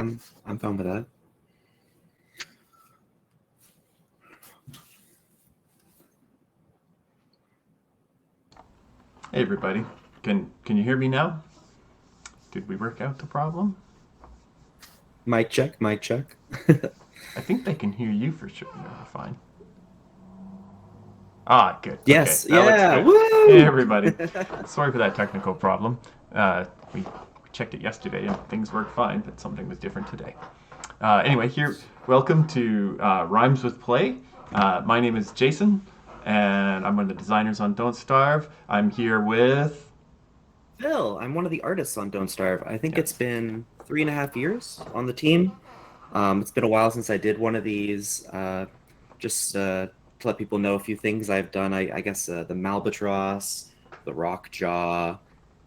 I'm fine with that. Hey everybody, can you hear me now? Did we work out the problem? Mic check, mic check. I think they can hear you for sure. No, we're fine. Ah, good. Okay, Yes, that looks yeah, good. Hey woo! everybody, sorry for that technical problem. We checked it yesterday and things worked fine, but something was different today. Anyway, welcome to Rhymes with Play. My name is Jason, and I'm one of the designers on Don't Starve. I'm here with Phil, I'm one of the artists on Don't Starve. I think yeah, it's been 3.5 years on the team. It's been a while since I did one of these. Just to let people know a few things I've done. I guess the Malbatross, the Rock Jaw,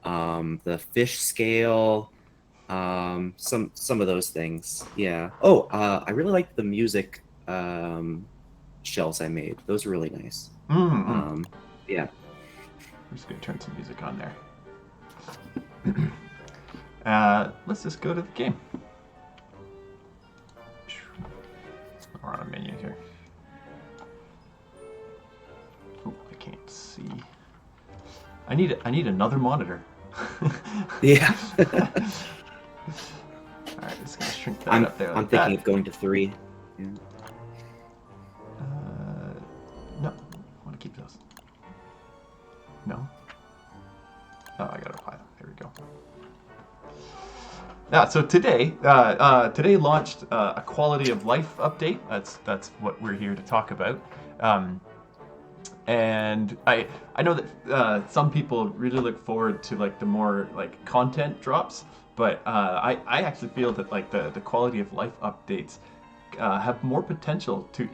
the Fish Scale, some of those things. Yeah. Oh, I really like the music shells I made. Those are really nice. mm-hmm. Um, yeah. I'm just gonna turn some music on there. Let's just go to the game. We're on a menu here. Oh, I can't see. I need another monitor. Yeah. All right, just gonna shrink that I'm up there I'm like thinking that. of going to 3. Yeah. No, I want to keep those. No. Oh, I gotta apply them. There we go. Yeah, so today launched a quality of life update. That's what we're here to talk about. Um, and I know that some people really look forward to like the more like content drops, but I actually feel that like the quality of life updates have more potential to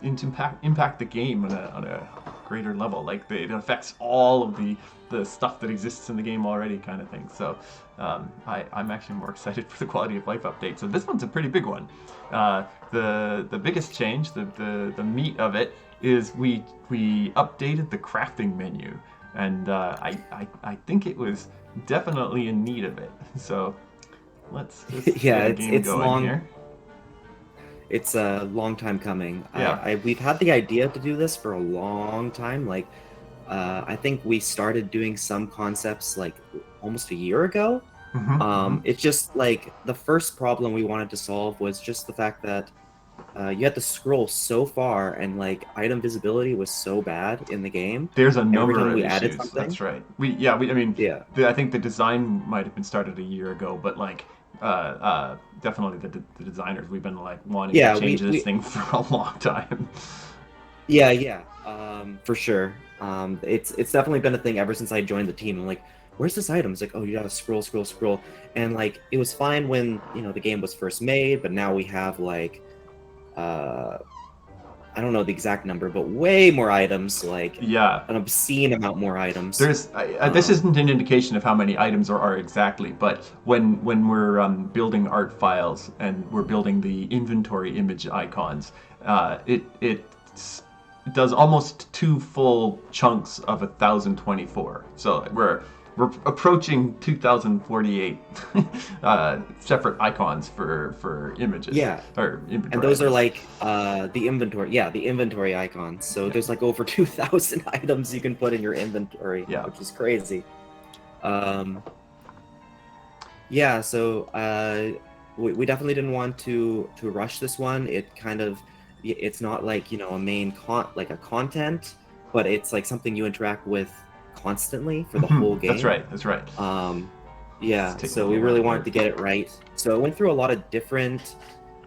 impact the game on a greater level. Like it affects all of the stuff that exists in the game already, kind of thing. So I'm actually more excited for the quality of life update. So this one's a pretty big one. The biggest change, the meat of it, is we updated the crafting menu, and I think it was definitely in need of it. So let's just Yeah, get a it's game it's going long. here. It's a long time coming. Yeah. We've had the idea to do this for a long time. Like, I think we started doing some concepts like almost a year ago. Mm-hmm, mm-hmm. It's just like the first problem we wanted to solve was just the fact that you had to scroll so far, and like item visibility was so bad in the game There's a every number time of we added issues. something. That's right. I mean, Yeah. I think the design might have been started a year ago, but like, definitely the designers, we've been like wanting to Yeah, change we this we thing for a long time. yeah, for sure. It's definitely been a thing ever since I joined the team. I'm like, where's this item? It's like, oh, you gotta scroll, scroll, scroll, and like it was fine when the game was first made, but now we have like, uh, I don't know the exact number, but way more items, like Yeah, an obscene amount more items. this Um, isn't an indication of how many items there are exactly, but when we're building art files and we're building the inventory image icons, it does almost two full chunks of 1024. So we're approaching 2048 separate icons for images yeah, or and inventory those are items. like the inventory icons. So Yeah, there's like over 2,000 items you can put in your inventory, yeah. which is crazy. Um, Yeah, so we definitely didn't want to rush this one. It's not like a main like a content, but it's like something you interact with constantly for the whole That's game. right. That's right. Um, It's yeah, taking a so we little really while wanted here. to get it right. So it went through a lot of different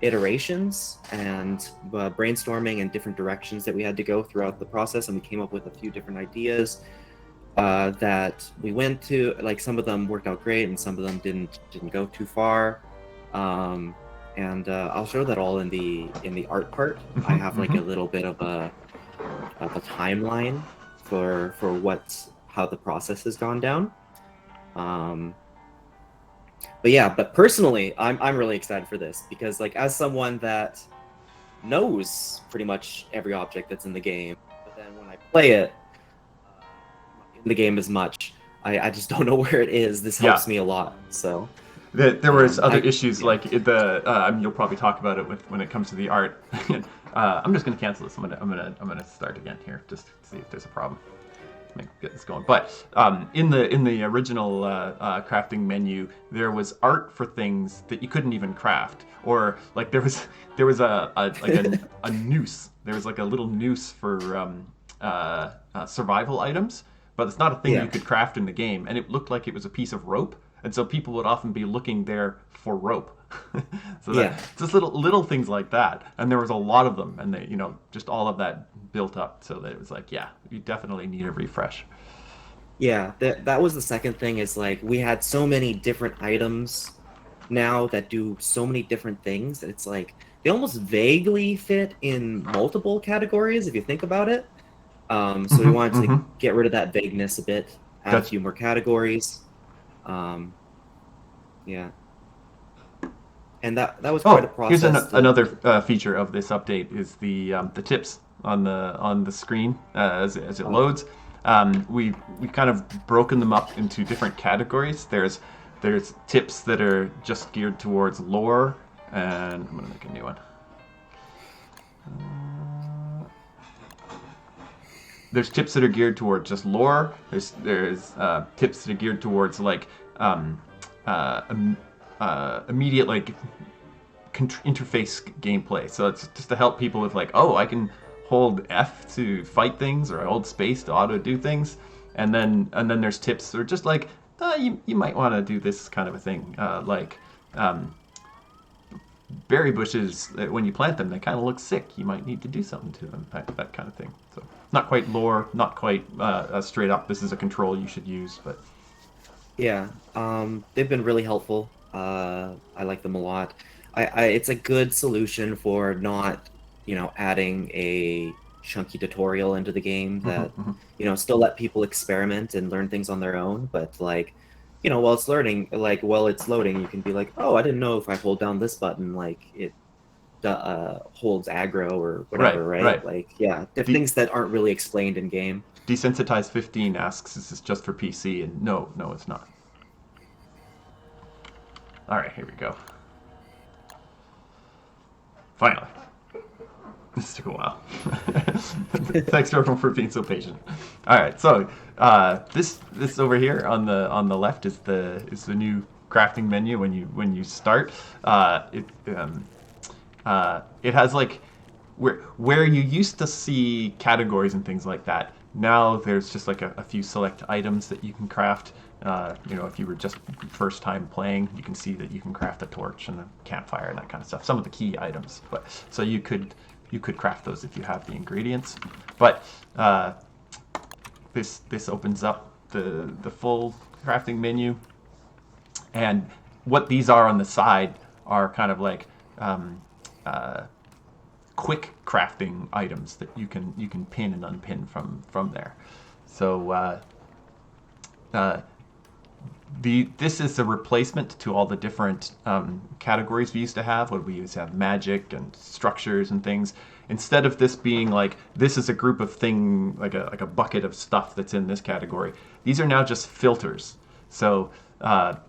iterations and brainstorming and different directions that we had to go throughout the process, and we came up with a few different ideas that we went to. Like some of them worked out great and some of them didn't go too far. um, and I'll show that all in the art part. I have like a little bit of a timeline for how the process has gone down. um, but personally, I'm really excited for this because like as someone that knows pretty much every object that's in the game, but then when I play it, in the game as much. I just don't know where it is. This Yeah, helps me a lot. So There was other I issues yeah. like you'll probably talk about it when it comes to the art. I'm just gonna cancel this. I'm gonna start again here just to see if there's a problem. Get this going. But in the original crafting menu, there was art for things that you couldn't even craft, or like there was a noose. There was like a little noose for survival items, but it's not a thing you Yeah. could craft in the game, and it looked like it was a piece of rope, and so people would often be looking there for rope. So that Yeah. just little things like that, and there was a lot of them, and they just all of that built up, so that it was like, yeah, you definitely need a refresh. Yeah, that was the second thing is like we had so many different items now that do so many different things. It's like they almost vaguely fit in multiple categories if you think about it. So we Hmm. wanted to Hmm. get rid of that vagueness a bit, add a That's few more categories. Um, yeah, and that was quite a Oh, here's process to. another feature of this update is the tips on the screen as it Oh, loads. We kind of broken them up into different categories. There's tips that are just geared towards lore, and I'm gonna make a new one. There's tips that are geared toward just lore. There's tips that are geared towards like immediate like interface gameplay. So it's just to help people with like, oh, I can hold F to fight things, or I hold space to auto do things, and then there's tips that are just like, you might want to do this kind of a thing, like um, berry bushes. When you plant them, they kind of look sick. You might need to do something to them, that kind of thing. So not quite lore, not quite straight up. This is a control you should use, but yeah. They've been really helpful. I like them a lot. It's a good solution for not, adding a chunky tutorial into the game mhm, that, mhm. still let people experiment and learn things on their own. But like, while it's learning, like while it's loading, you can be like, oh, I didn't know if I hold down this button, like it holds aggro or Right, whatever, right? right. Like, yeah, if De- things that aren't really explained in game. Desensitized 15 asks, is this just for PC? And no, no, it's not. All right, here we go. Finally. This took a while. Thanks to everyone for being so patient. All right, so this over here on the left is the new crafting menu when you start. It has like where you used to see categories and things like that. Now there's just like a few select items that you can craft. If you were just first time playing, you can see that you can craft a torch and a campfire and that kind of stuff. Some of the key items, but so you could craft those if you have the ingredients. But this opens up the full crafting menu, and what these are on the side are kind of like um, uh, quick crafting items that you can pin and unpin from there. So uh, this is a replacement to all the different categories we used to have. What we used to have magic and structures and things. Instead of this being like this is a group of thing like a bucket of stuff that's in this category, these are now just filters. So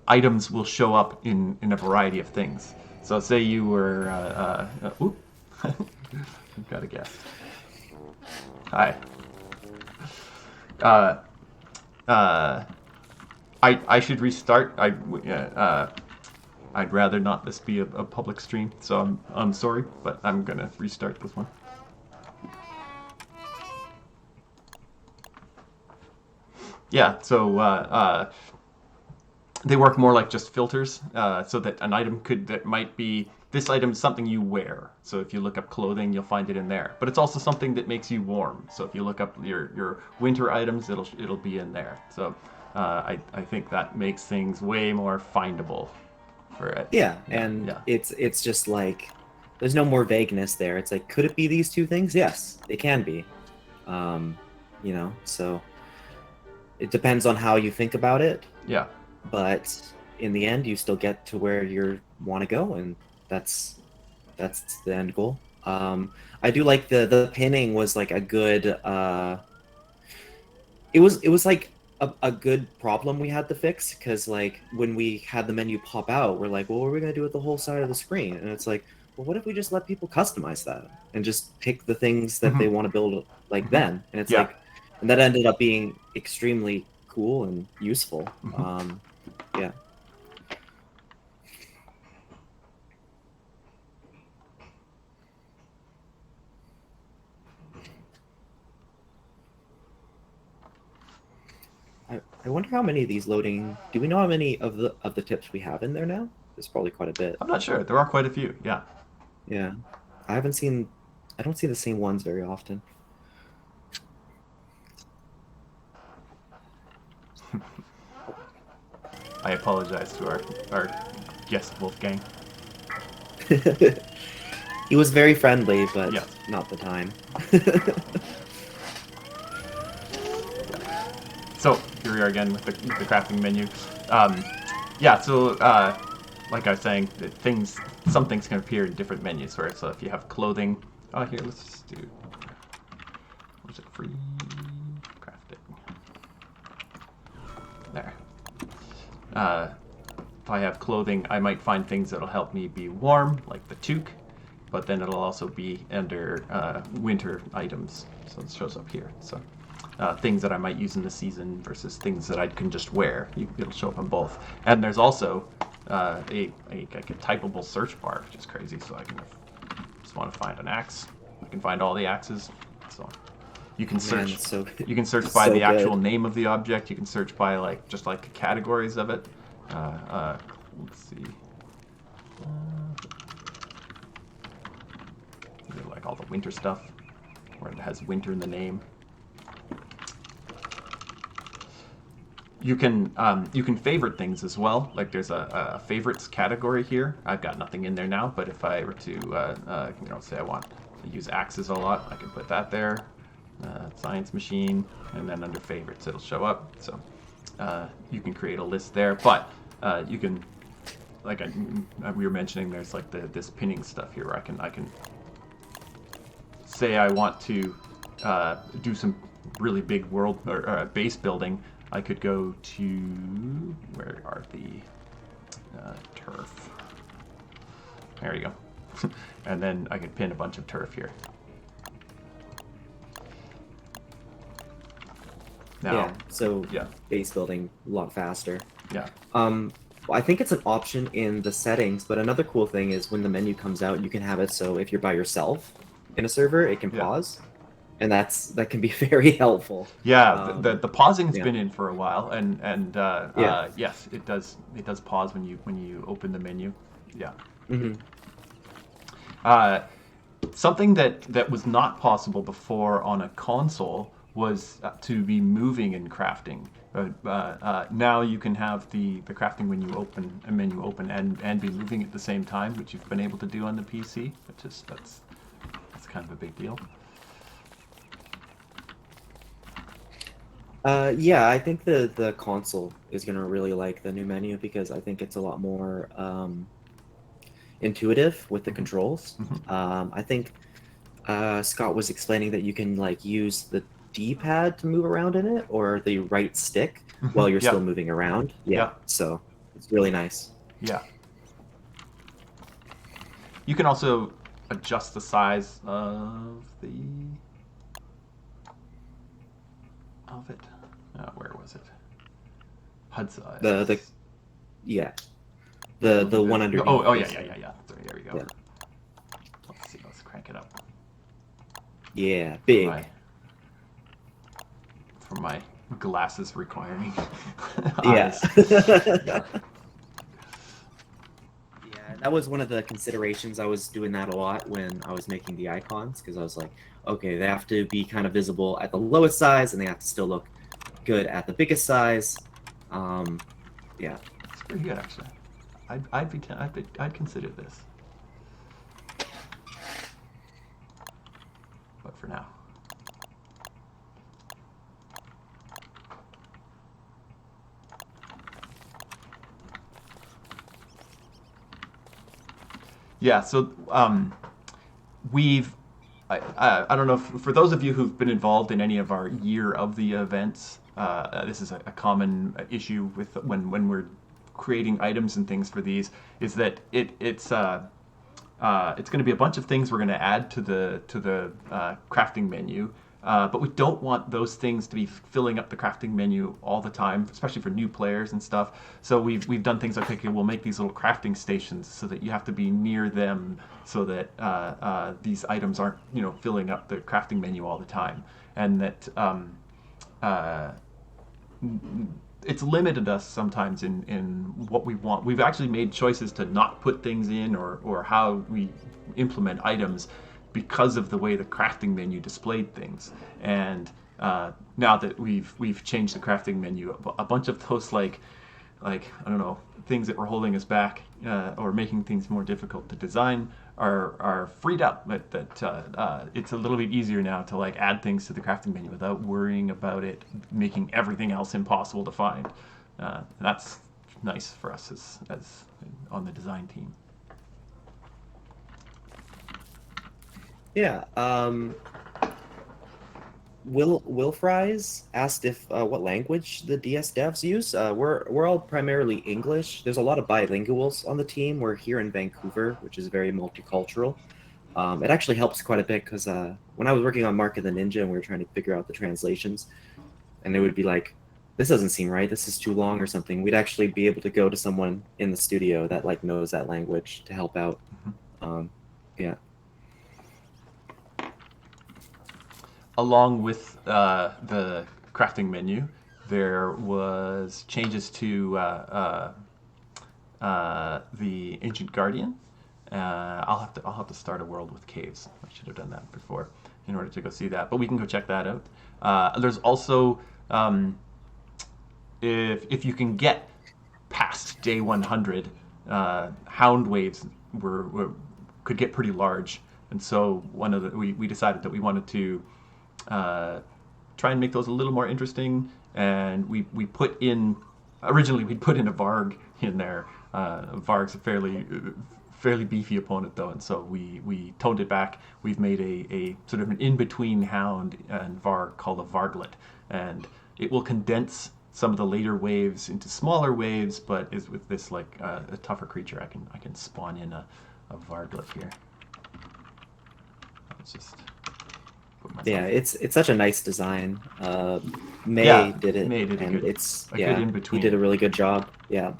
items will show up in a variety of things. So say you were oop, I've got a guess. Hi. Uh, uh, I should restart. I'd rather not this be a public stream, so I'm sorry, but I'm gonna restart this one. Yeah, so they work more like just filters, so that an item that might be this item is something you wear. So if you look up clothing, you'll find it in there. But it's also something that makes you warm. So if you look up your winter items, it'll be in there. So I think that makes things way more findable for it. Yeah, Yeah, and yeah, it's just like there's no more vagueness there. It's like, could it be these two things? Yes, it can be. Um, so it depends on how you think about it, yeah. but in the end, you still get to where you want to go, and that's that's the end goal. I do like the pinning was like a good. It was like a good problem we had to fix, because like when we had the menu pop out, we're like, well, what are we gonna do with the whole side of the screen? And it's like, well, what if we just let people customize that and just pick the things that Hmm. they want to build like Hmm. then? And it's Yeah. like, and that ended up being extremely cool and useful. Hmm. Yeah. I wonder how many of these loading. Do we know how many of the tips we have in there now? There's probably quite a bit. I'm not sure. There are quite a few. Yeah. Yeah. I haven't seen. I don't see the same ones very often. I apologize to our guest Wolfgang. He was very friendly, but Yeah. not the time. So here we are again with the crafting menu. Yeah. So like I was saying, some things can appear in different menus. Where so if you have clothing, oh here let's just do. Was it free crafting? There. If I have clothing, I might find things that'll help me be warm, like the toque, but then it'll also be under winter items. So it shows up here. So things that I might use in the season versus things that I can just wear. It'll show up on both. And there's also like a typable search bar, which is crazy. So I can just want to find an axe. I can find all the axes. So you can search. Man, so You can search it's by so the actual good. name of the object. You can search by just like the categories of it. Let's see. Like all the winter stuff, where it has winter in the name. You can favorite things as well. Like there's a favorites category here. I've got nothing in there now, but if I were to say I want to use axes a lot, I can put that there. Science machine, and then under favorites it'll show up. So you can create a list there, but you can we were mentioning there's like this pinning stuff here where I can say I want to do some really big world or base building. I could go to where are the turf? There you go, and then I can pin a bunch of turf here. Now, Yeah. So yeah, base building a lot faster. yeah. I think it's an option in the settings, but another cool thing is when the menu comes out, you can have it so if you're by yourself in a server, it can Yeah. pause, and that can be very helpful. Yeah, the pausing's Yeah. been in for a while, and Yeah. yes, it does pause when you open the menu. Yeah. Hmm. Uh, Something that was not possible before on a console was to be moving and crafting. Now you can have the crafting menu open and be moving at the same time, which you've been able to do on the PC, which is that's kind of a big deal. Yeah, I think the console is gonna really like the new menu because I think it's a lot more intuitive with the Mhm. controls. Mhm. I think Scott was explaining that you can like use the D-pad to move around in it or the right stick while Mhm. you're still Yeah. moving around. Yeah, Yeah. so it's really nice. Yeah. You can also adjust the size of it. Where was it? HUD The size. yeah, the one underneath. Oh yeah, is, yeah, yeah, yeah. Sorry, there we go. yeah, Let's see. Let's crank it up yeah, for big. my glasses requiring Yeah. eyes. Yeah. Yeah, that was one of the considerations. I was doing that a lot when I was making the icons because I was like, okay, they have to be kind of visible at the lowest size and they have to still look good at the biggest size. Yeah. It's pretty good actually. I'd consider this, but for now. Yeah. So we've I don't know if, for those of you who've been involved in any of our year of the events, this is a common issue with when we're creating items and things for these, is that it's going to be a bunch of things we're going to add to the crafting menu, but we don't want those things to be filling up the crafting menu all the time, especially for new players and stuff. So we've done things like, okay, we'll make these little crafting stations so that you have to be near them, so that these items aren't filling up the crafting menu all the time, and that uh, it's limited us sometimes in what we want. We've actually made choices to not put things in, or how we implement items, because of the way the crafting menu displayed things. And now that we've changed the crafting menu, a bunch of those like I don't know, things that were holding us back, or making things more difficult to design, are freed up. That it's a little bit easier now to like add things to the crafting menu without worrying about it making everything else impossible to find. That's nice for us as on the design team. Yeah. Will Fries asked if what language the DS devs use. We're all primarily English. There's a lot of bilinguals on the team. We're here in Vancouver, which is very multicultural. It actually helps quite a bit because when I was working on Mark of the Ninja and we were trying to figure out the translations, and it would be like, this doesn't seem right. This is too long or something. We'd actually be able to go to someone in the studio that like knows that language to help out. Yeah. Along with the crafting menu, there was changes to the Ancient Guardian. I'll have to start a world with caves. I should have done that before in order to go see that, but we can go check that out. There's also if you can get past day 100, hound waves could get pretty large, and so we decided that we wanted to try and make those a little more interesting, and we put in, originally we'd put in a Varg in there. Varg's a fairly beefy opponent though, and so we toned it back. We've made a sort of an in-between hound and Varg called a Varglet, and it will condense some of the later waves into smaller waves, but is with this like a tougher creature. I can spawn in a Varglet here. Let's just yeah, it's such a nice design. May did it, May did and good in between. He did a really good job. Yeah.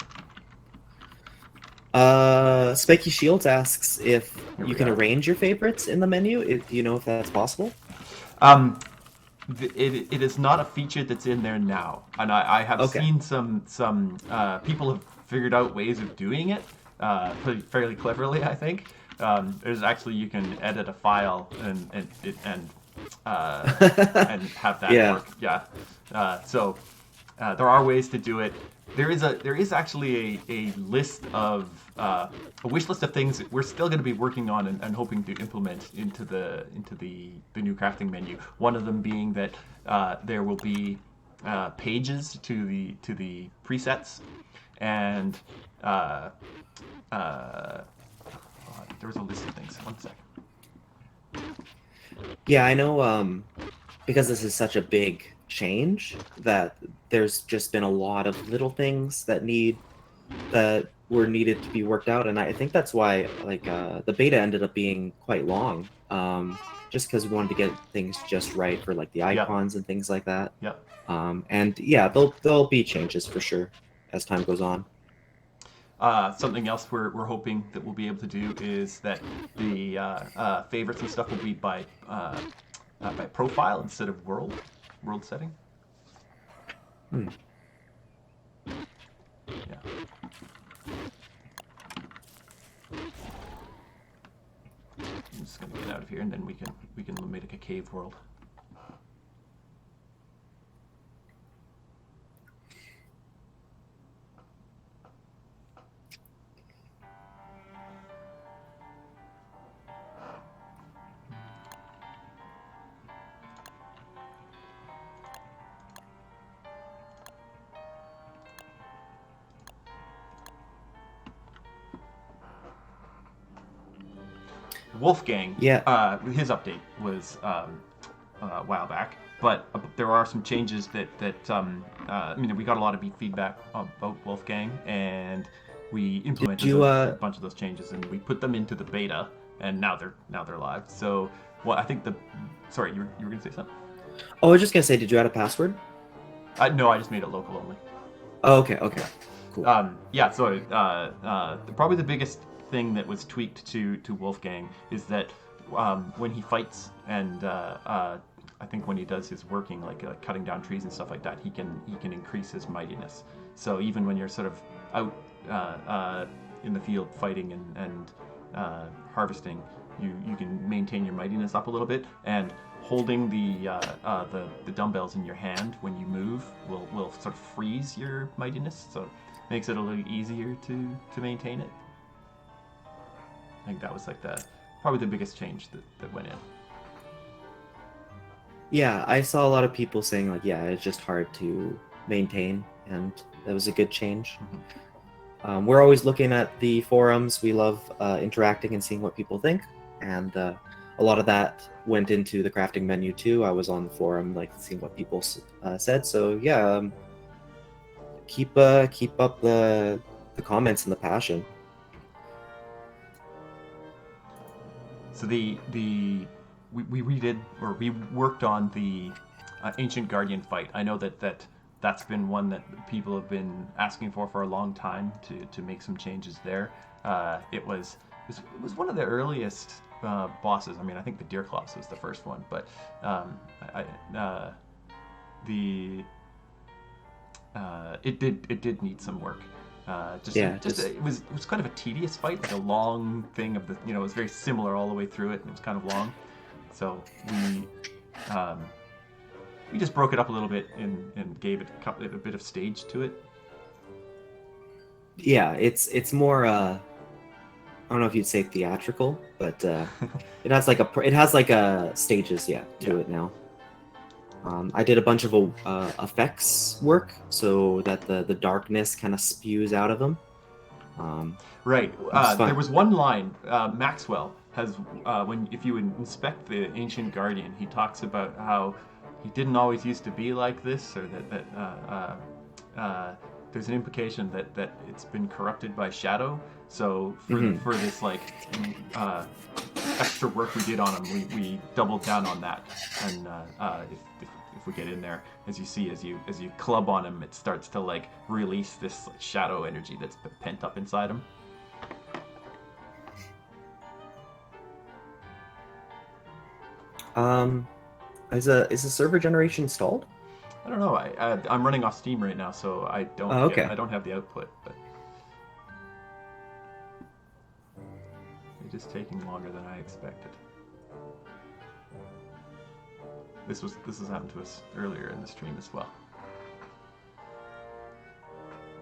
Spiky Shields asks if you can arrange your favorites in the menu. Do you know if that's possible? It is not a feature that's in there now, and I have seen some people have figured out ways of doing it fairly cleverly, I think. There's actually, you can edit a file and have that work. Yeah. So there are ways to do it. There is actually a list of a wish list of things that we're still going to be working on and hoping to implement into the new crafting menu. One of them being that there will be pages to the presets, and there was a list of things. One second. Yeah, I know. Because this is such a big change, that there's just been a lot of little things that were needed to be worked out, and I think that's why like the beta ended up being quite long, just because we wanted to get things just right for like the icons and things like that. And yeah, there'll be changes for sure as time goes on. Something else we're hoping that we'll be able to do is that the favorites and stuff will be by profile instead of world setting. Yeah. I'm just gonna get out of here, and then we can make a cave world. Wolfgang, Yeah. his update was a while back, but there are some changes I mean, we got a lot of feedback about Wolfgang, and we Did implemented you a bunch of those changes, and we put them into the beta, and now they're live. So, well, I think sorry, you were gonna say something? Oh, I was just gonna say, did you add a password? No, I just made it local only. Oh, okay, okay, cool. Yeah, so probably the biggest thing that was tweaked to Wolfgang is that when he fights and I think when he does his working, like cutting down trees and stuff like that, he can increase his mightiness. So even when you're sort of out in the field fighting and harvesting, you can maintain your mightiness up a little bit, and holding the dumbbells in your hand when you move will sort of freeze your mightiness, so it makes it a little easier to maintain it. I think that was like probably the biggest change that went in. Yeah, I saw a lot of people saying like, yeah, it's just hard to maintain, and that was a good change. We're always looking at the forums. We love interacting and seeing what people think, and a lot of that went into the crafting menu too. I was on the forum, like seeing what people said. So yeah, keep up the comments and the passion. So we redid, or we worked on the Ancient Guardian fight. I know that's been one that people have been asking for a long time to make some changes there. It was one of the earliest bosses. I mean, I think the Deerclaws was the first one, but the it did need some work. Yeah, It was kind of a tedious fight, like a long thing of it was very similar all the way through it, and it was kind of long. So um, we just broke it up a little bit and gave it a bit of stage to it. yeah, it's more I don't know if you'd say theatrical, but it has like a stages, yeah, to it now. I did a bunch of effects work so that the darkness kind of spews out of them. Right. It's fun. There was one line. Maxwell has if you inspect the Ancient Guardian, he talks about how he didn't always used to be like this, or that there's an implication that it's been corrupted by shadow. So for this like extra work we did on him, we doubled down on that. And if we get in there, as you see, as you club on him, it starts to like release this shadow energy that's pent up inside him. Is a server generation installed? I don't know. I'm running off Steam right now, so I don't. Oh, okay. I don't have the output, but it is taking longer than I expected. This has happened to us earlier in the stream as well.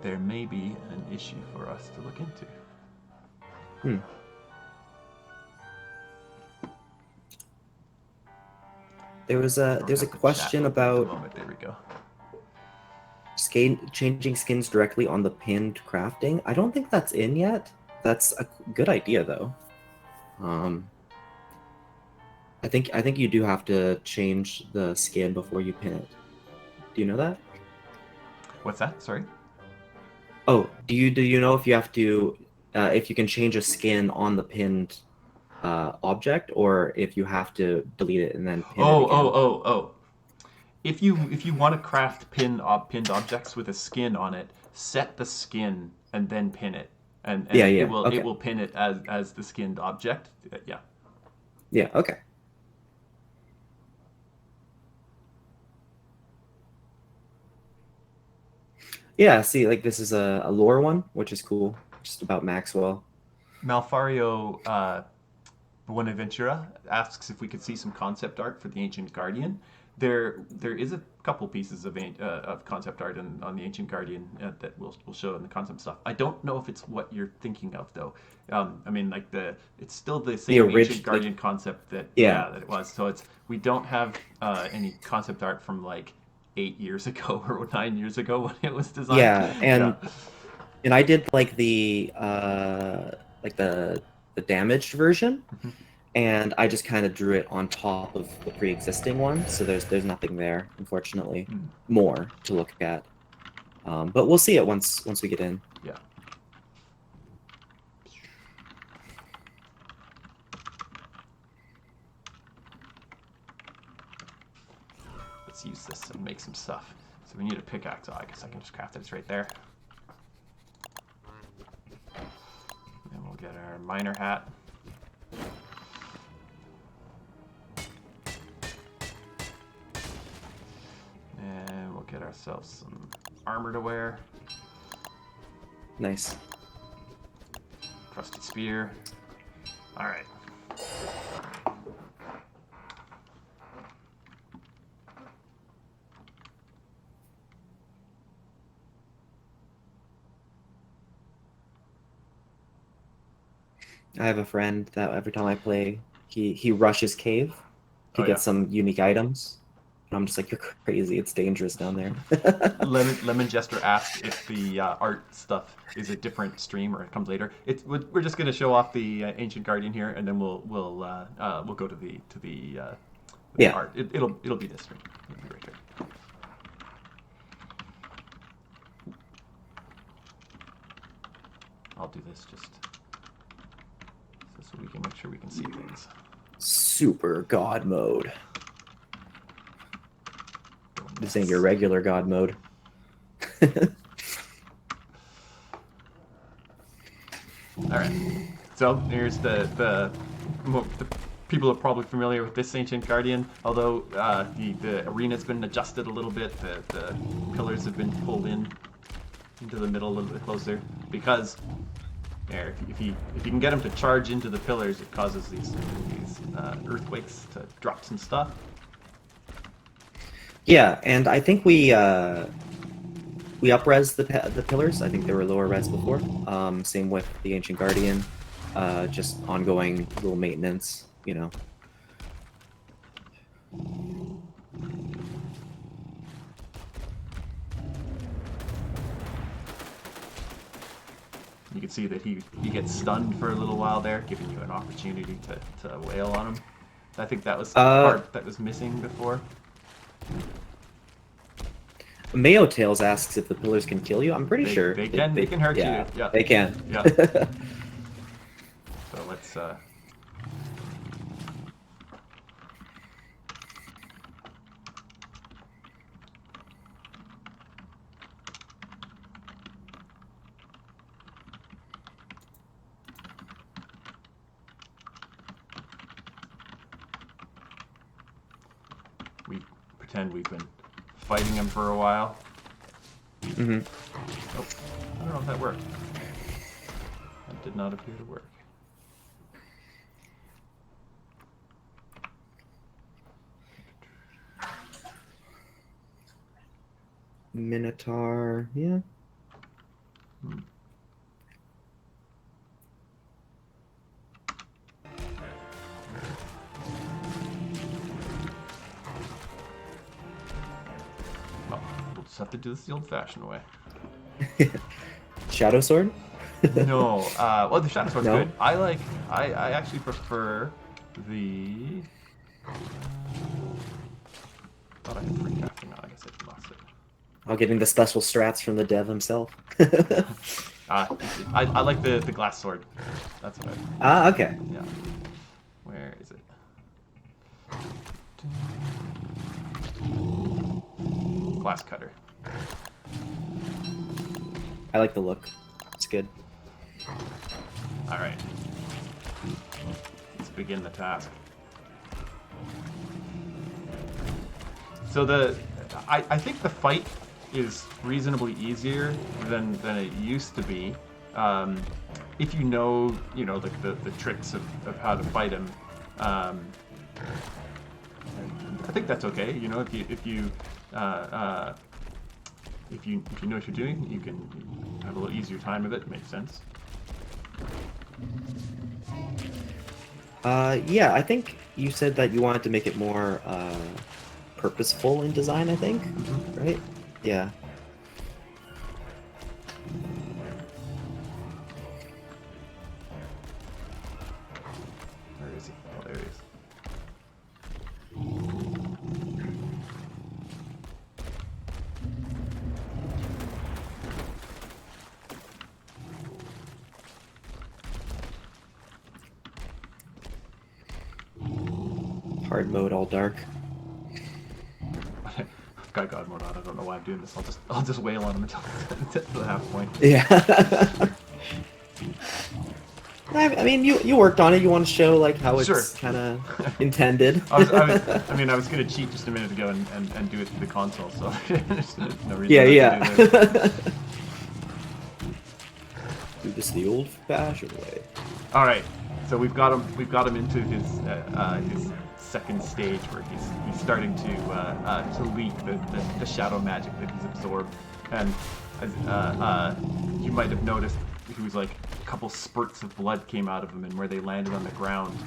There may be an issue for us to look into. There's a question about there we go. changing skins directly on the pinned crafting. I don't think that's in yet. That's a good idea though. I think you do have to change the skin before you pin it. Do you know that? What's that? Sorry. Oh, do you know if you have to if you can change a skin on the pinned object, or if you have to delete it and then pin it again? Oh. If you want to craft pinned objects with a skin on it, set the skin and then pin it, and Yeah, it will okay. it will pin it as the skinned object. Yeah. Yeah. Okay. Yeah. See, like this is a lore one, which is cool, just about Maxwell. Malfario Buenaventura asks if we could see some concept art for the Ancient Guardian. There is a couple pieces of concept art on the Ancient Guardian that we'll show in the concept stuff. I don't know if it's what you're thinking of though. I mean, like it's still the same Ancient Guardian concept that it was. So we don't have any concept art from like 8 years ago or 9 years ago when it was designed. Yeah, and I did like the damaged version. and I just kind of drew it on top of the pre-existing one. So there's nothing there, unfortunately, more to look at. But we'll see it once we get in. Yeah. Let's use this and make some stuff. So we need a pickaxe. Oh, I guess I can just craft it. It's right there. And we'll get our miner hat. And we'll get ourselves some armor to wear. Nice. Crusted spear. All right. I have a friend that every time I play, he rushes cave to Oh, get yeah. some unique items. And I'm just like, you're crazy. It's dangerous down there. Lemon Jester asked if the art stuff is a different stream or it comes later. We're just going to show off the Ancient Guardian here, and then we'll go to the Yeah. art. It'll be this stream. It'll be right here. I'll do this just so we can make sure we can see things. Super God mode. This ain't your regular God mode. All right. So here's the people are probably familiar with this Ancient Guardian, although the arena's been adjusted a little bit. The pillars have been pulled into the middle a little bit closer because there, if you can get them to charge into the pillars, it causes these earthquakes to drop some stuff. Yeah, and I think we up-res the pillars. I think they were lower res before. Same with the Ancient Guardian. Just ongoing little maintenance, you know. You can see that he gets stunned for a little while there, giving you an opportunity to wail on him. I think that was the part that was missing before. Mayo Tails asks if the pillars can kill you. I'm pretty sure they can hurt you. Yeah, they can. Yeah. So let's. We pretend we've been fighting him for a while. Mm-hmm. Oh, I don't know if that worked. That did not appear to work. Minotaur, yeah. Well, we'll just have to do this the old-fashioned way. Shadow Sword? No. Well, the Shadow Sword's No? good. I actually prefer the. Thought I had free crafting on. I guess I lost it. Oh, getting the special strats from the dev himself. I like the glass sword. That's what Okay. Yeah. Where is it? Glass cutter. I like the look. It's good. All right. Let's begin the task. So I think the fight is reasonably easier than it used to be, if you know like the tricks of how to fight him. I think that's okay. You know, if you know what you're doing, you can have a little easier time of it. It makes sense. Yeah, I think you said that you wanted to make it more purposeful in design, I think, right? Yeah. Where is he? Oh, hard mode, all dark. I've got God mode on. I don't know why I'm doing this. I'll just wail on him until the half point. Yeah. I mean, you worked on it. You want to show like how Sure. it's kind of intended. I was gonna cheat just a minute ago and do it through the console, so there's no reason Yeah, not to do this. Do this the old-fashioned way. All right, so we've got him into his second stage where he's starting to leak the shadow magic that he's absorbed, and you might have noticed he was like a couple spurts of blood came out of him, and where they landed on the ground,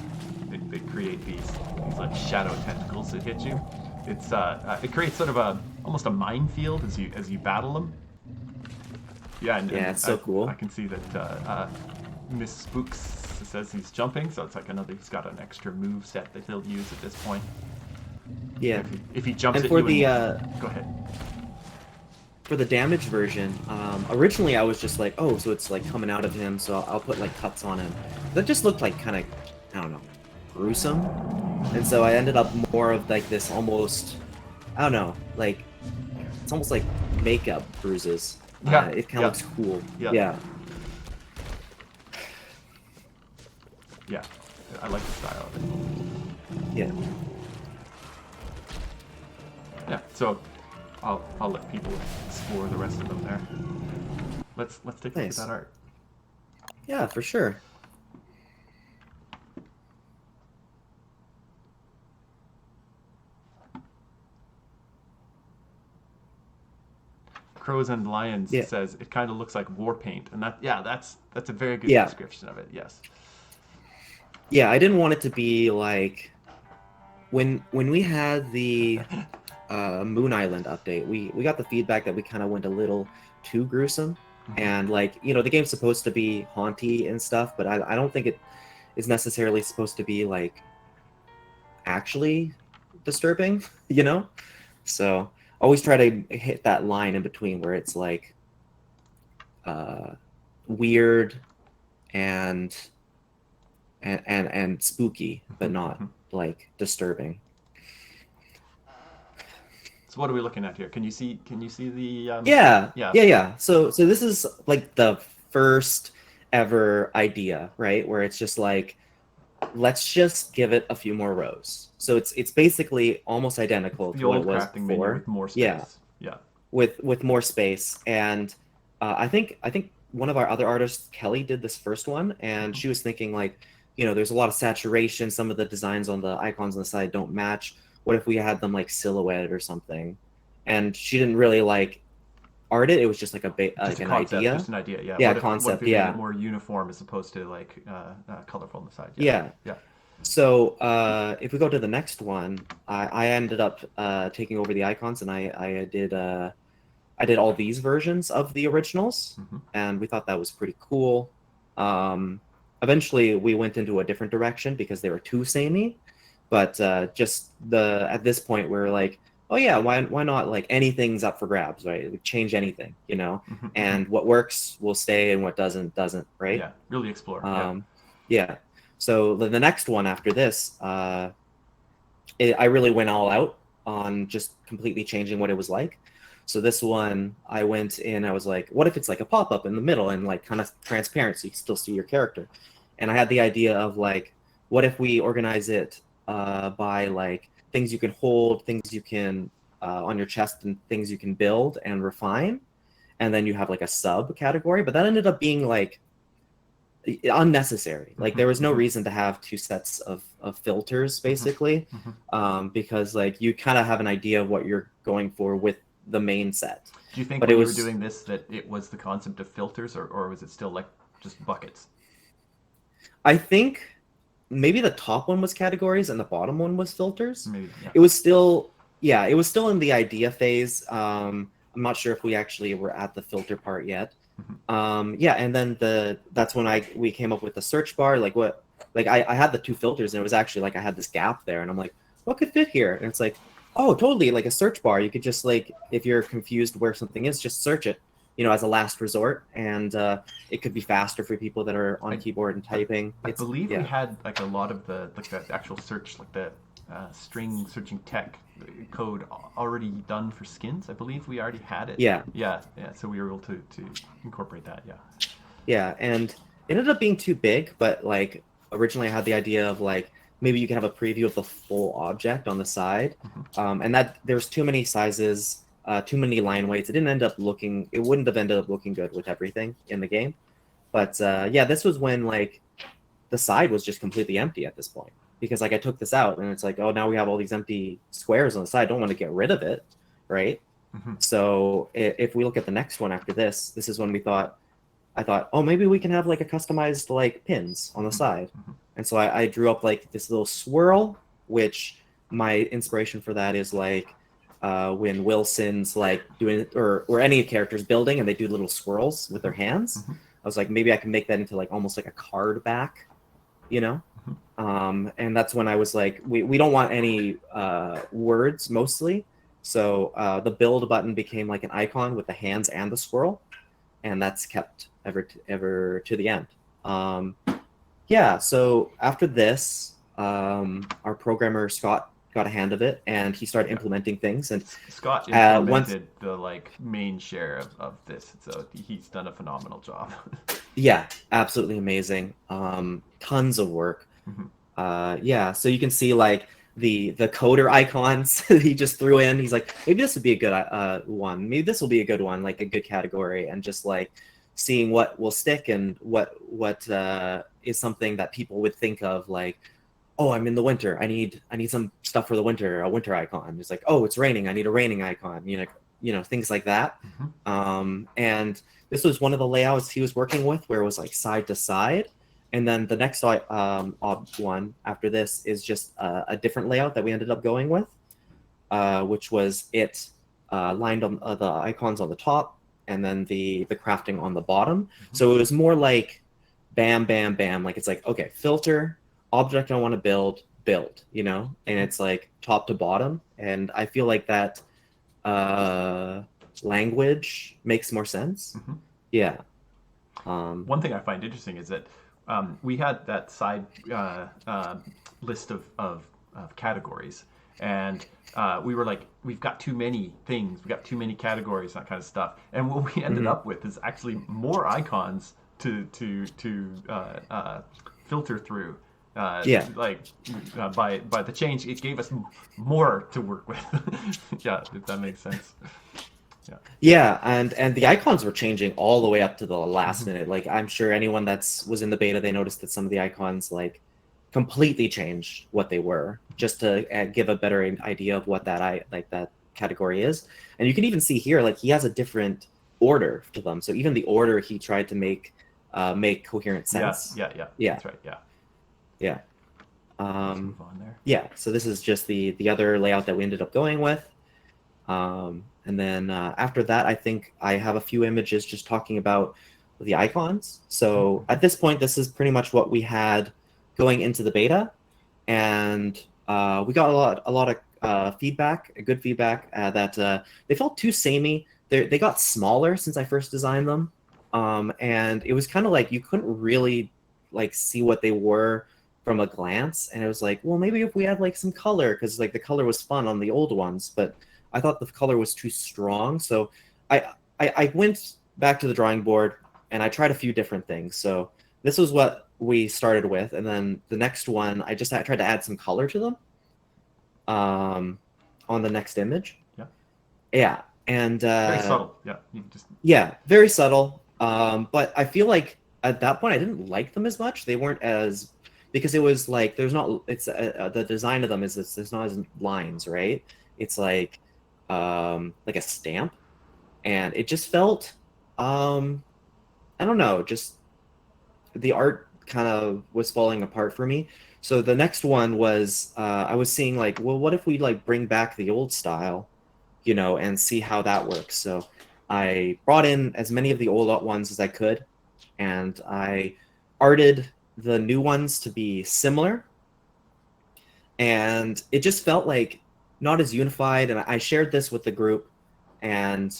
they create these like shadow tentacles that hit you. It creates sort of almost a minefield as you battle them. Yeah, it's so cool. I can see that Miss Spooks says he's jumping, so it's like he's got an extra move set that he'll use at this point. Yeah. If he jumps and at for you, go ahead. For the damage version, originally I was just like, oh, so it's like coming out of him, so I'll put like cuts on him. That just looked like kind of, I don't know, gruesome. And so I ended up more of like this almost, I don't know, like it's almost like makeup bruises. Yeah. It kind of looks cool. Yeah. Yeah, I like the style of it. Yeah. Yeah, so I'll let people explore the rest of them there. Let's take a look at that art. Yeah, for sure. Crows and Lions says it kind of looks like war paint, and that's a very good description of it. Yes. Yeah, I didn't want it to be like when we had the Moon Island update. We got the feedback that we kind of went a little too gruesome, and like the game's supposed to be haunty and stuff, but I don't think it is necessarily supposed to be like actually disturbing, So always try to hit that line in between where it's like weird and spooky, but not like disturbing. So what are we looking at here? Can you see the Yeah. So this is like the first ever idea, right? Where it's just like, let's just give it a few more rows. So it's basically almost identical to what it was before. With more space. Yeah. With more space. And I think one of our other artists, Kelly, did this first one, and she was thinking like, there's a lot of saturation. Some of the designs on the icons on the side don't match. What if we had them like silhouetted or something? And she didn't really like art it. It was just like an idea. Just an idea, yeah. Yeah, what concept, if it made it more uniform as opposed to like colorful on the side. Yeah. So if we go to the next one, I ended up taking over the icons, and I did all these versions of the originals, and we thought that was pretty cool. Eventually, we went into a different direction because they were too samey, but at this point, we're like, oh yeah, why not? Like anything's up for grabs, right? We change anything, and what works will stay, and what doesn't, right? Yeah, really explore. Yeah. So the next one after this, I really went all out on just completely changing what it was like. So this one, I went in, I was like, what if it's like a pop-up in the middle and like kind of transparent so you can still see your character? And I had the idea of like, what if we organize it by like things you can hold, things you can on your chest, and things you can build and refine, and then you have like a subcategory. But that ended up being like unnecessary. Like there was no reason to have two sets of filters basically, because like you kind of have an idea of what you're going for with the main set. Do you think when you were doing this that it was the concept of filters, or was it still like just buckets? I think maybe the top one was categories and the bottom one was filters. Maybe, yeah. It was still in the idea phase. I'm not sure if we actually were at the filter part yet. And then that's when we came up with the search bar. Like I had the two filters, and it was actually like I had this gap there, and I'm like, what could fit here? And it's like, oh, totally, like a search bar. You could just like, if you're confused where something is, just search it, as a last resort, and it could be faster for people that are on keyboard and typing. I believe we had like a lot of the actual search, like the string searching tech code already done for skins. I believe we already had it. Yeah, Yeah, yeah. So we were able to incorporate that. Yeah. yeah, and it ended up being too big, but like originally I had the idea of like maybe you can have a preview of the full object on the side, and that there's too many sizes, too many line weights. It wouldn't have ended up looking good with everything in the game. But yeah, this was when like the side was just completely empty at this point because like I took this out and it's like, oh, now we have all these empty squares on the side. I don't want to get rid of it, right? Mm-hmm. So if we look at the next one after this is when I thought, oh, maybe we can have like a customized like pins on the side. Mm-hmm. And so I drew up like this little swirl, which my inspiration for that is like when Wilson's like doing or any character's building and they do little swirls with their hands. Mm-hmm. I was like, maybe I can make that into like almost like a card back, you know? And that's when I was like, we don't want any words mostly. So the build button became like an icon with the hands and the swirl. And that's kept ever to the end. Yeah, so after this, our programmer Scott got a hand of it, and he started implementing things. And Scott once, implemented the like main share of this, so he's done a phenomenal job. yeah, absolutely amazing. Tons of work. Yeah, so you can see like the coder icons he just threw in. He's like, maybe this would be a good one. Maybe this will be a good one, like a good category, and just like seeing what will stick and what is something that people would think of like, oh, I'm in the winter. I need some stuff for the winter, a winter icon. It's like, oh, it's raining. I need a raining icon. Things like that. And this was one of the layouts he was working with where it was like side to side. And then the next one after this is just a different layout that we ended up going with, which was lined on the icons on the top and then the crafting on the bottom. So it was more like bam, bam, bam. Like it's like, okay, filter, object I want to build, and it's like top to bottom. And I feel like that language makes more sense. Yeah. One thing I find interesting is that we had that side list of categories, and we were like, we've got too many things, we've got too many categories, that kind of stuff. And what we ended up with is actually more icons to filter through. By the change, it gave us more to work with. Yeah, if that makes sense. Yeah, and the icons were changing all the way up to the last minute. Like I'm sure anyone was in the beta, they noticed that some of the icons like completely changed what they were, just to give a better idea of what that category is. And you can even see here, like he has a different order to them. So even the order he tried to make coherent sense. Yeah. That's right. Yeah. Let's move on there. Yeah. So this is just the other layout that we ended up going with. And then after that, I think I have a few images just talking about the icons. So at this point, this is pretty much what we had going into the beta, and we got a lot of feedback, good feedback that they felt too samey. They got smaller since I first designed them, and it was kind of like you couldn't really like see what they were from a glance. And it was like, well, maybe if we had like some color, because like the color was fun on the old ones, but I thought the color was too strong. So I went back to the drawing board and I tried a few different things. So this was what we started with. And then the next one, I tried to add some color to them on the next image. Yeah. And very subtle. Yeah, very subtle. But I feel like at that point I didn't like them as much. They weren't as, because it was like, the design of them there's not as lines, right? It's like a stamp, and it just felt I don't know, just the art kind of was falling apart for me. So the next one was I was seeing like, well, what if we like bring back the old style, and see how that works. So I brought in as many of the old ones as I could, and I arted the new ones to be similar, and it just felt like not as unified. And I shared this with the group, and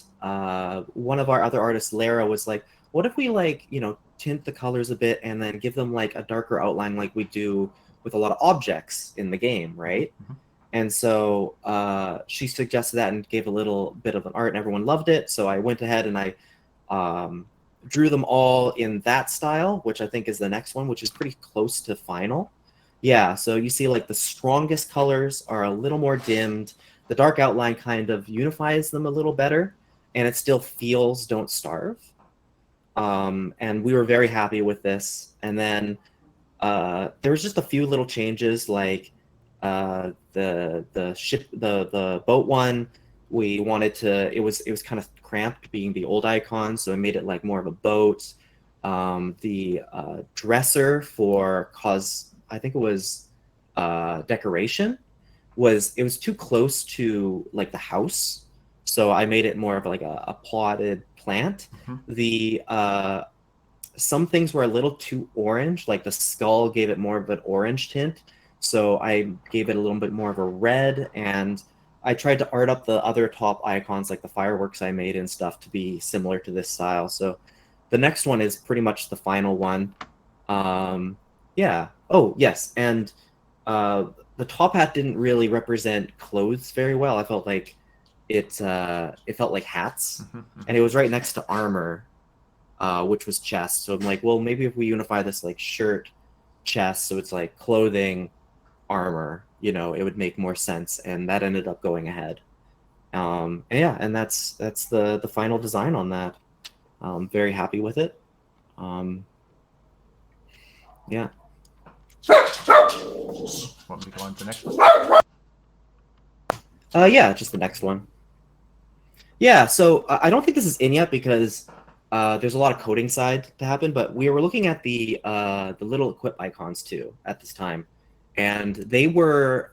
one of our other artists, Lara, was like, what if we like tint the colors a bit and then give them like a darker outline like we do with a lot of objects in the game, right? Mm-hmm. And so she suggested that and gave a little bit of an art, and everyone loved it. So I went ahead and I drew them all in that style, which I think is the next one, which is pretty close to final. Yeah, so you see like the strongest colors are a little more dimmed. The dark outline kind of unifies them a little better, and it still feels Don't Starve. And we were very happy with this. And then there was just a few little changes, like the boat one. We wanted to. It was kind of cramped being the old icon, so I made it like more of a boat. The dresser for I think it was decoration it was too close to like the house, so I made it more of like a potted plant. Mm-hmm. The some things were a little too orange, like the skull gave it more of an orange tint, so I gave it a little bit more of a red, and I tried to art up the other top icons like the fireworks I made and stuff to be similar to this style. So the next one is pretty much the final one. Yeah. Oh, yes. And the top hat didn't really represent clothes very well. I felt like it felt like hats, Mm-hmm. Mm-hmm. and it was right next to armor, which was chest. So I'm like, well, maybe if we unify this like shirt, chest, so it's like clothing, armor, it would make more sense. And that ended up going ahead. And yeah, and that's the final design on that. Very happy with it. Yeah. Want me to go on to the next one? Yeah, just the next one. Yeah, so I don't think this is in yet because there's a lot of coding side to happen, but we were looking at the little equip icons too at this time, and they were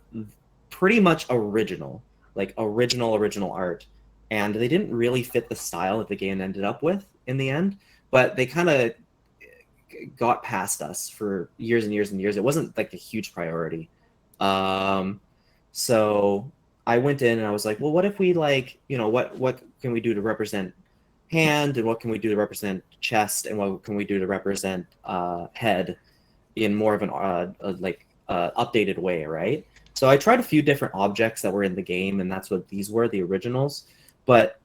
pretty much original, like original art, and they didn't really fit the style that the game ended up with in the end, but they kind of got past us for years and years and years. It wasn't like a huge priority. So I went in and I was like, well, what if we like, what can we do to represent hand, and what can we do to represent chest, and what can we do to represent head in more of an updated way, right? So I tried a few different objects that were in the game, and that's what these were, the originals. But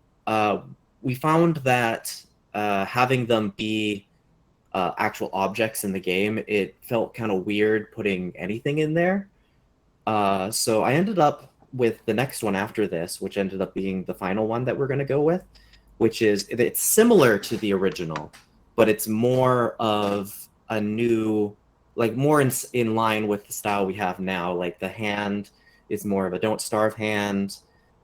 we found that having them be actual objects in the game, it felt kind of weird putting anything in there. So I ended up with the next one after this, which ended up being the final one that we're going to go with, which is, it's similar to the original, but it's more of a new, like more in line with the style we have now. Like the hand is more of a Don't Starve hand.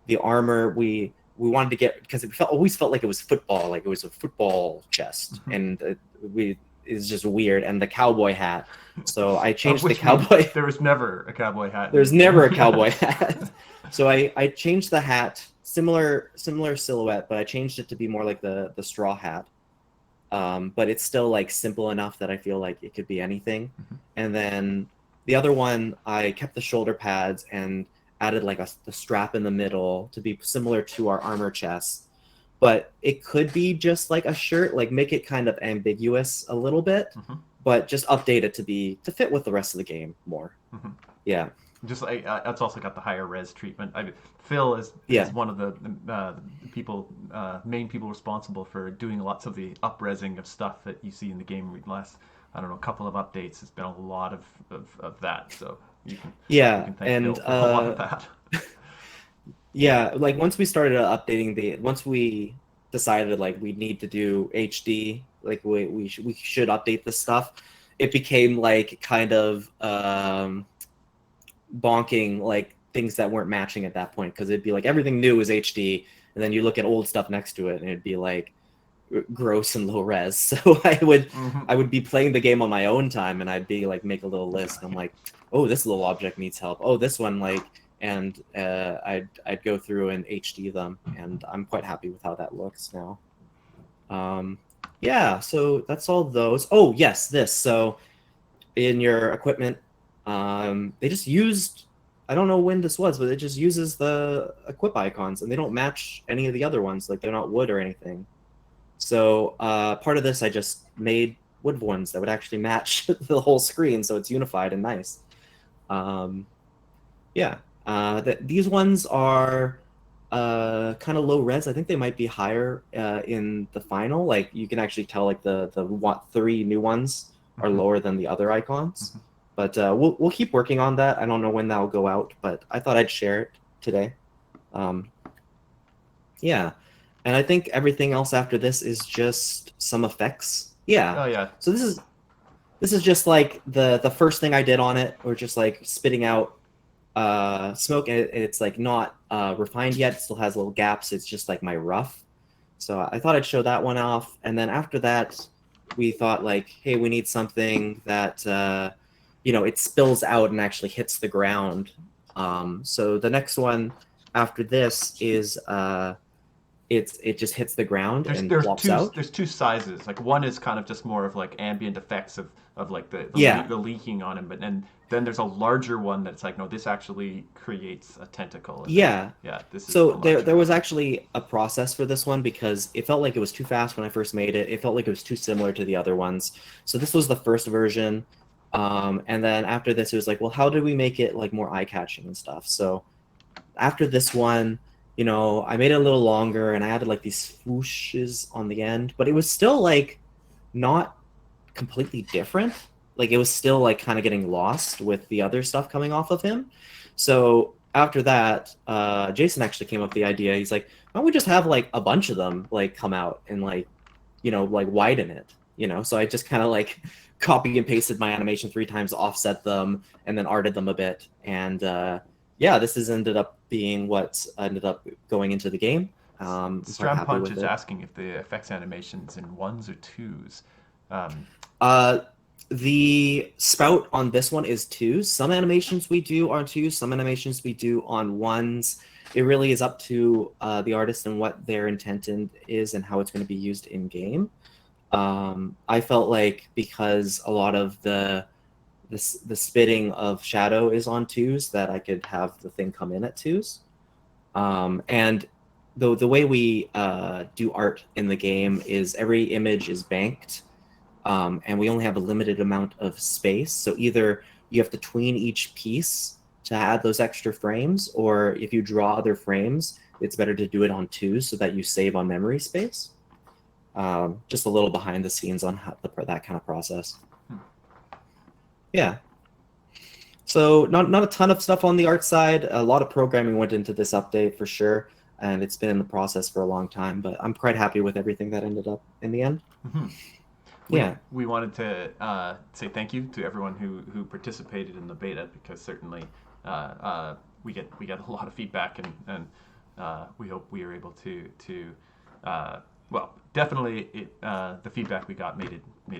The armor, we wanted to get, because it always felt like it was football, like it was a football chest, and it's just weird. And the cowboy hat, so I changed the cowboy. There was never a cowboy hat. There's never a cowboy hat. So I changed the hat, similar silhouette, but I changed it to be more like the straw hat. But it's still like simple enough that I feel like it could be anything. Mm-hmm. And then the other one, I kept the shoulder pads and added like the strap in the middle to be similar to our armor chest. But it could be just like a shirt, like make it kind of ambiguous a little bit, mm-hmm. but just update it to fit with the rest of the game more. Mm-hmm. Yeah. Just like it's also got the higher res treatment. Phil is one of the main people responsible for doing lots of the up-resing of stuff that you see in the game. Last, I don't know, couple of updates, it's been a lot of that. So you can thank Phil for a lot of that. Yeah, like once we started updating once we decided like we need to do HD, like we should update this stuff, it became like kind of bonking, like things that weren't matching at that point, because it'd be like everything new is HD, and then you look at old stuff next to it and it'd be like gross and low res. So I would be playing the game on my own time, and I'd be like make a little list. I'm like, oh, this little object needs help. Oh, this one and I'd go through and HD them, and I'm quite happy with how that looks now. Yeah, so that's all those. Oh yes, this. So in your equipment, they just used, I don't know when this was, but it just uses the equip icons, and they don't match any of the other ones. Like they're not wood or anything. So part of this, I just made wood ones that would actually match the whole screen, so it's unified and nice. Um, yeah, these ones are kind of low res. I think they might be higher in the final. Like you can actually tell like the three new ones are Mhm, lower than the other icons. mhm. But we'll keep working on that. I don't know when that'll go out, but I thought I'd share it today. Um, yeah, and I think everything else after this is just some effects. Yeah. Oh yeah. So this is just like the first thing I did on it, or just like spitting out smoke, and it's like not refined yet. It still has little gaps. It's just like my rough. So I thought I'd show that one off, and then after that, we thought like, hey, we need something that it spills out and actually hits the ground. So the next one after this is it just hits the ground There's and there's plops two out. there's two sizes. Like one is kind of just more of like ambient effects of like Yeah, the leaking on him, but then there's a larger one that's like no, this actually creates a tentacle, and then yeah. yeah, this is So the there larger there was one. actually a process for this one because it felt like it was too fast when I first made it. It felt like it was too similar to the other ones. So this was the first version. And then after this, it was like, well, how do we make it like more eye-catching and stuff? So after this one, I made it a little longer and I added like these swooshes on the end, but it was still like not completely different. Like it was still like kind of getting lost with the other stuff coming off of him. So after that, Jason actually came up with the idea. He's like, why don't we just have like a bunch of them like come out and like, like widen it. So I just kind of like copy and pasted my animation 3 times, offset them, and then arted them a bit. And yeah, this has ended up being what ended up going into the game. I'm quite Stram happy Punch with is it. asking if the effects animations in ones or twos. Um, Uh, the spout on this one is twos. Some animations we do are twos. Some animations we do on ones. It really is up to the artist and what their intent is and how it's going to be used in game. I felt like because a lot of the spitting of shadow is on twos, that I could have the thing come in at twos. And the way we do art in the game is every image is banked, and we only have a limited amount of space. So either you have to tween each piece to add those extra frames, or if you draw other frames, it's better to do it on twos so that you save on memory space. Just a little behind the scenes on that kind of process. Yeah. So not a ton of stuff on the art side. A lot of programming went into this update for sure, and it's been in the process for a long time. But I'm quite happy with everything that ended up in the end. mhm. Yeah. We wanted to say thank you to everyone who participated in the beta because certainly we get a lot of feedback and we hope we are able to well definitely the feedback we got made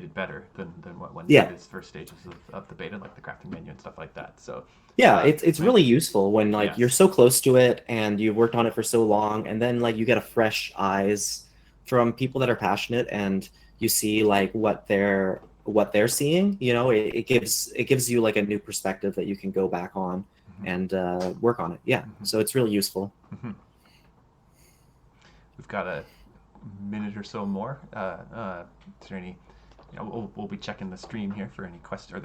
it better than what went through Yeah. these first stages of the beta like the crafting menu and stuff like that. So Yeah, it's thank really useful when like you're yes. so close to it and you've worked on it for so long, and then like you get a fresh eyes from people that are passionate, and you see like what they're seeing. It gives you like a new perspective that you can go back on Mhm, and work on it. Yeah, mhm, so it's really useful. mhm. We've got a minute or so more. Is there any? We'll be checking the stream here for any questions or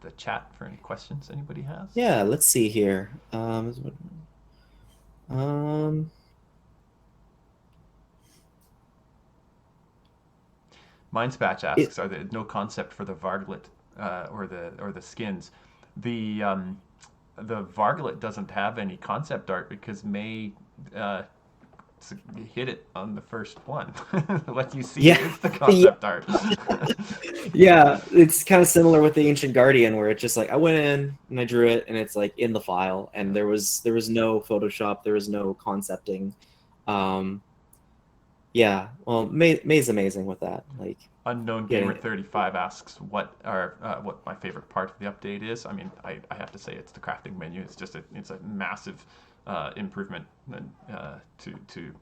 the chat for any questions anybody has. Yeah, let's see here. Um, Mindspatch it asks, are there no concept for the Varglet or the skins? The the Varglet doesn't have any concept art because May uh, hit it on the first one. What you see yeah, is the yeah. concept art. Yeah, it's kind of similar with the Ancient Guardian, where it's just like I went in and I drew it, and it's like in the file, and Yeah. there was no Photoshop, there was no concepting. Um, yeah, well, May's amazing with that, like Unknown getting Gamer it. 35 asks what my favorite part of the update is. I mean, I have to say it's the crafting menu. It's just it's a massive improvement to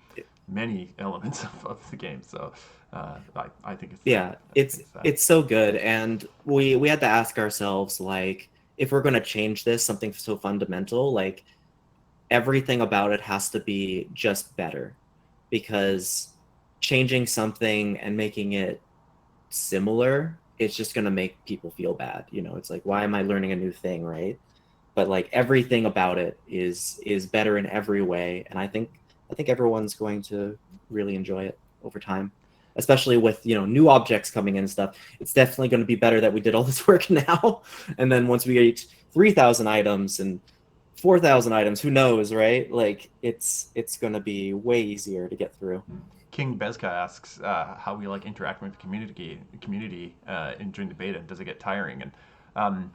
many elements of the game. So I think it's Yeah, that. it's so good, and we had to ask ourselves like if we're going to change this something so fundamental, like everything about it has to be just better, because changing something and making it similar, it's just going to make people feel bad. It's like, why am I learning a new thing, right? but like everything about it is better in every way, and I think everyone's going to really enjoy it over time, especially with new objects coming in and stuff. It's definitely going to be better that we did all this work now, and then once we get 3,000 items and 4,000 items, who knows, right? Like it's going to be way easier to get through. King Bezka asks how we like interacting with the community during the beta. Does it get tiring? And um,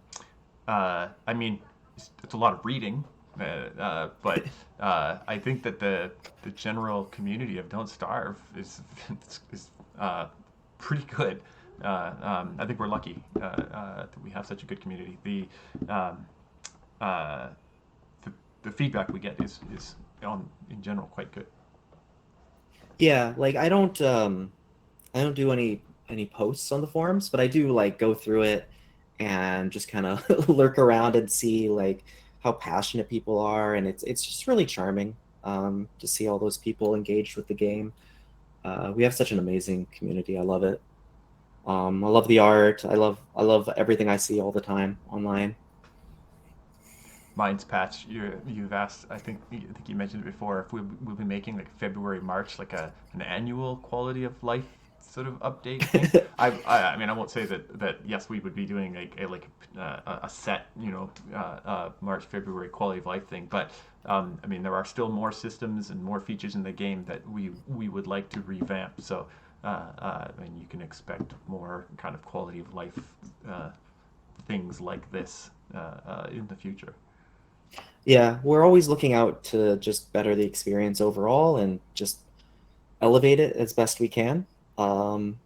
I mean, it's a lot of reading, but I think that the general community of Don't Starve is pretty good. I think we're lucky that we have such a good community. Um, uh, the feedback we get is in general quite good. Yeah, like I don't do any posts on the forums, but I do like go through it and just kind of lurk around and see like how passionate people are, and it's just really charming to see all those people engaged with the game. We have such an amazing community. I love it. I love the art. I love everything I see all the time online. Minds Patch, you've asked. I think you mentioned it before. If we'll be making like February, March, like an annual quality of life sort of update thing. I mean, I won't say that yes, we would be doing a set March, February quality of life thing, but I mean, there are still more systems and more features in the game that we would like to revamp. So and you can expect more kind of quality of life things like this in the future. Yeah, we're always looking out to just better the experience overall and just elevate it as best we can. Um,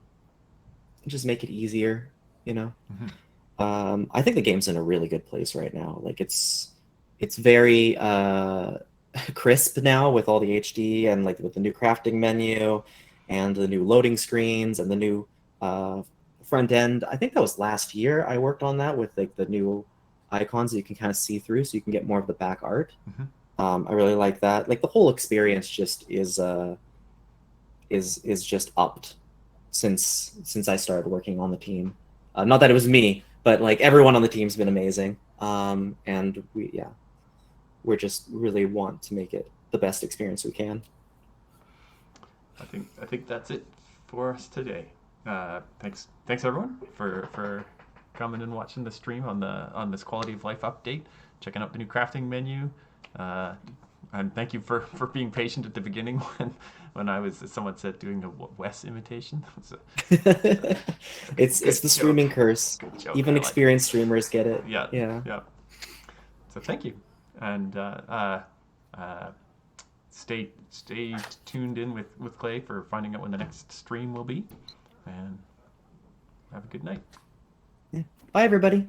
just make it easier, you know. Mhm. I think the game's in a really good place right now. Like it's very crisp now with all the HD and like with the new crafting menu and the new loading screens and the new uh, front end. I think that was last year I worked on that with like the new icons that you can kind of see through, so you can get more of the back art. Mhm. I really like that. Like the whole experience just is just upped since I started working on the team. Not that it was me, but like everyone on the team's been amazing. And we're just really want to make it the best experience we can. I think that's it for us today. Thanks everyone for coming and watching the stream on this quality of life update, checking out the new crafting menu, uh, and thank you for being patient at the beginning when I was, as someone said, doing a Wes imitation. It's It's good the joke. streaming curse. Good joke. Even I like it. experienced streamers get it. Yeah, Yeah. yeah. So thank you, and uh, stay tuned in with Klei for finding out when the next stream will be, and have a good night. Yeah. Bye, everybody.